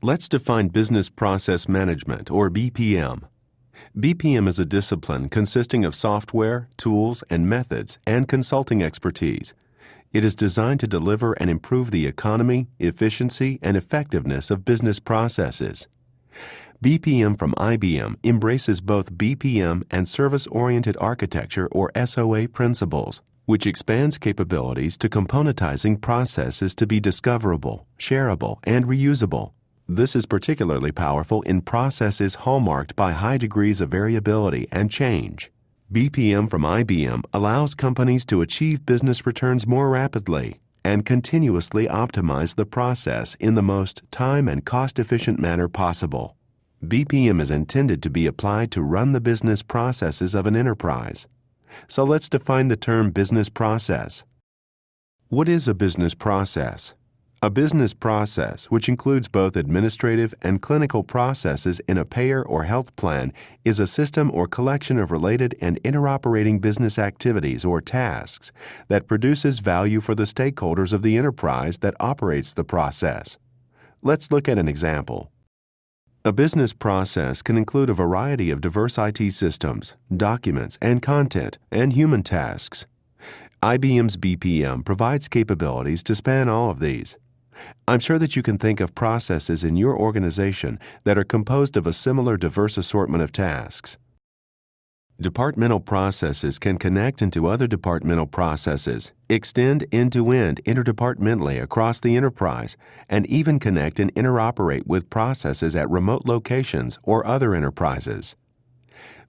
Let's define Business Process Management, or BPM. BPM is a discipline consisting of software, tools, and methods, and consulting expertise. It is designed to deliver and improve the economy, efficiency, and effectiveness of business processes. BPM from IBM embraces both BPM and service-oriented architecture, or SOA principles, which expands capabilities to componentizing processes to be discoverable, shareable, and reusable. This is particularly powerful in processes hallmarked by high degrees of variability and change. BPM from IBM allows companies to achieve business returns more rapidly and continuously optimize the process in the most time and cost-efficient manner possible. BPM is intended to be applied to run the business processes of an enterprise. So let's define the term business process. What is a business process? A business process, which includes both administrative and clinical processes in a payer or health plan, is a system or collection of related and interoperating business activities or tasks that produces value for the stakeholders of the enterprise that operates the process. Let's look at an example. A business process can include a variety of diverse IT systems, documents, and content, and human tasks. IBM's BPM provides capabilities to span all of these. I'm sure that you can think of processes in your organization that are composed of a similar diverse assortment of tasks. Departmental processes can connect into other departmental processes, extend end-to-end interdepartmentally across the enterprise, and even connect and interoperate with processes at remote locations or other enterprises.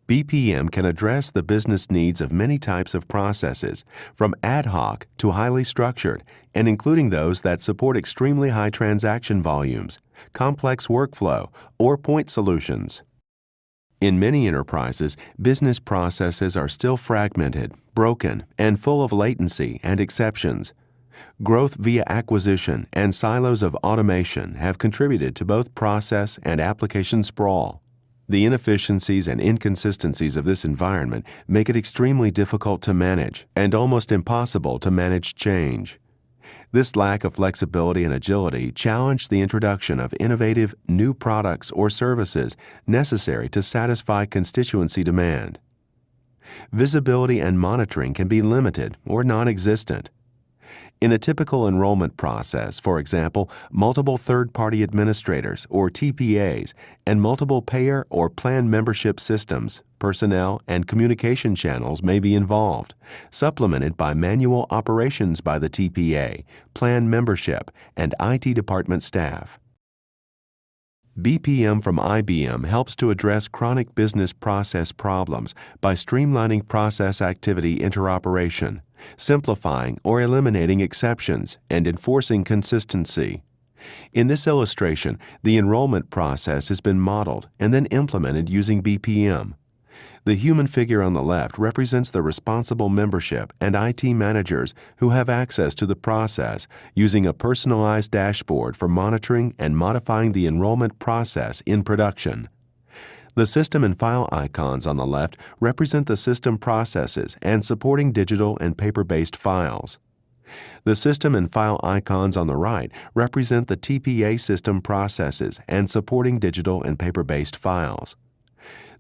BPM can address the business needs of many types of processes, from ad hoc to highly structured, and including those that support extremely high transaction volumes, complex workflow, or point solutions. In many enterprises, business processes are still fragmented, broken, and full of latency and exceptions. Growth via acquisition and silos of automation have contributed to both process and application sprawl. The inefficiencies and inconsistencies of this environment make it extremely difficult to manage and almost impossible to manage change. This lack of flexibility and agility challenged the introduction of innovative new products or services necessary to satisfy constituency demand. Visibility and monitoring can be limited or non-existent. In a typical enrollment process, for example, multiple third-party administrators, or TPAs, and multiple payer or plan membership systems, personnel, and communication channels may be involved, supplemented by manual operations by the TPA, plan membership, and IT department staff. BPM from IBM helps to address chronic business process problems by streamlining process activity interoperation, simplifying or eliminating exceptions, and enforcing consistency. In this illustration, the enrollment process has been modeled and then implemented using BPM. The human figure on the left represents the responsible membership and IT managers who have access to the process using a personalized dashboard for monitoring and modifying the enrollment process in production. The system and file icons on the left represent the system processes and supporting digital and paper-based files. The system and file icons on the right represent the TPA system processes and supporting digital and paper-based files.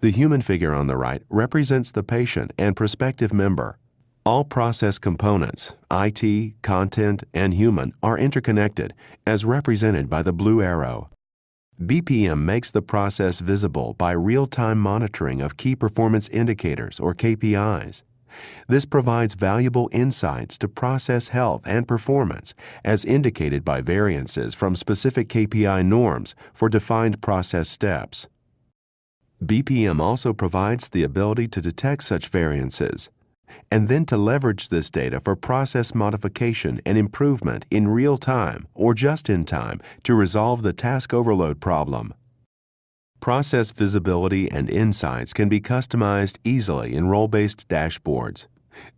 The human figure on the right represents the patient and prospective member. All process components, IT, content, and human, are interconnected, as represented by the blue arrow. BPM makes the process visible by real-time monitoring of key performance indicators, or KPIs. This provides valuable insights to process health and performance, as indicated by variances from specific KPI norms for defined process steps. BPM also provides the ability to detect such variances, and then to leverage this data for process modification and improvement in real time or just in time to resolve the task overload problem. Process visibility and insights can be customized easily in role-based dashboards.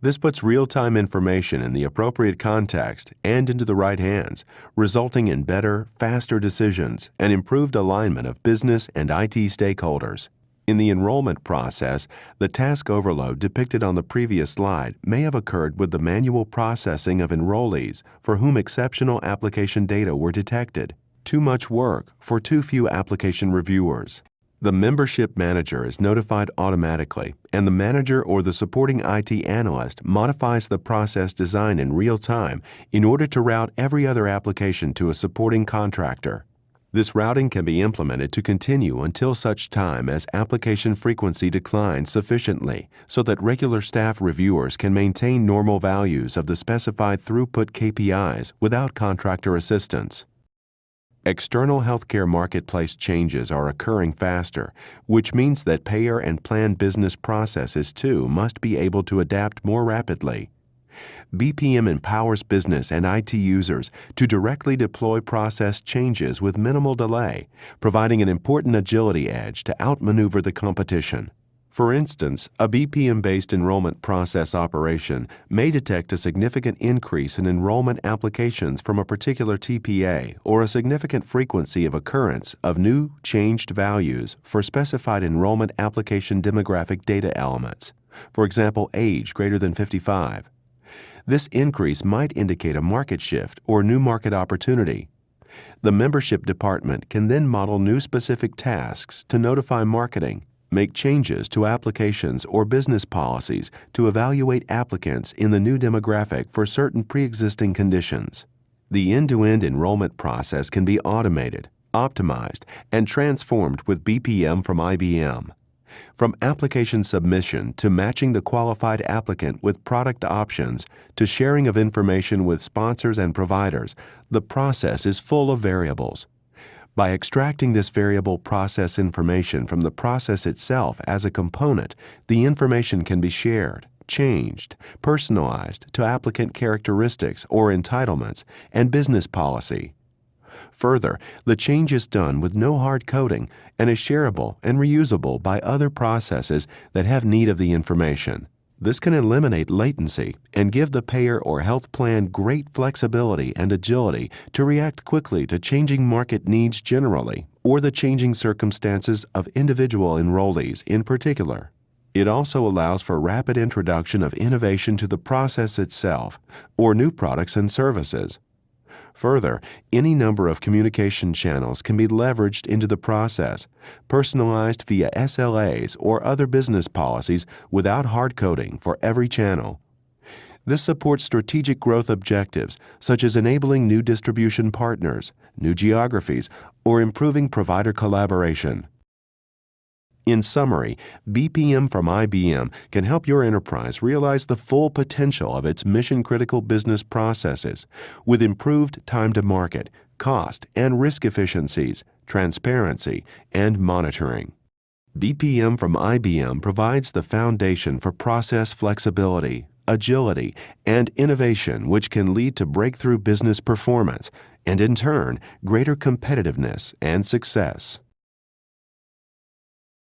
This puts real-time information in the appropriate context and into the right hands, resulting in better, faster decisions and improved alignment of business and IT stakeholders. In the enrollment process, the task overload depicted on the previous slide may have occurred with the manual processing of enrollees for whom exceptional application data were detected. too much work for too few application reviewers. The membership manager is notified automatically, and the manager or the supporting IT analyst modifies the process design in real time in order to route every other application to a supporting contractor. This routing can be implemented to continue until such time as application frequency declines sufficiently so that regular staff reviewers can maintain normal values of the specified throughput KPIs without contractor assistance. External healthcare marketplace changes are occurring faster, which means that payer and plan business processes too must be able to adapt more rapidly. BPM empowers business and IT users to directly deploy process changes with minimal delay, providing an important agility edge to outmaneuver the competition. For instance, a BPM-based enrollment process operation may detect a significant increase in enrollment applications from a particular TPA or a significant frequency of occurrence of new changed values for specified enrollment application demographic data elements, for example, age greater than 55. This increase might indicate a market shift or new market opportunity. The membership department can then model new specific tasks to notify marketing, make changes to applications or business policies to evaluate applicants in the new demographic for certain pre-existing conditions. The end-to-end enrollment process can be automated, optimized, and transformed with BPM from IBM. From application submission to matching the qualified applicant with product options to sharing of information with sponsors and providers, the process is full of variables. By extracting this variable process information from the process itself as a component, the information can be shared, changed, personalized to applicant characteristics or entitlements and business policy. Further, the change is done with no hard coding and is shareable and reusable by other processes that have need of the information. This can eliminate latency and give the payer or health plan great flexibility and agility to react quickly to changing market needs generally or the changing circumstances of individual enrollees in particular. It also allows for rapid introduction of innovation to the process itself or new products and services. Further, any number of communication channels can be leveraged into the process, personalized via SLAs or other business policies without hard coding for every channel. This supports strategic growth objectives such as enabling new distribution partners, new geographies, or improving provider collaboration. In summary, BPM from IBM can help your enterprise realize the full potential of its mission-critical business processes with improved time to market, cost and risk efficiencies, transparency, and monitoring. BPM from IBM provides the foundation for process flexibility, agility, and innovation which can lead to breakthrough business performance and, in turn, greater competitiveness and success.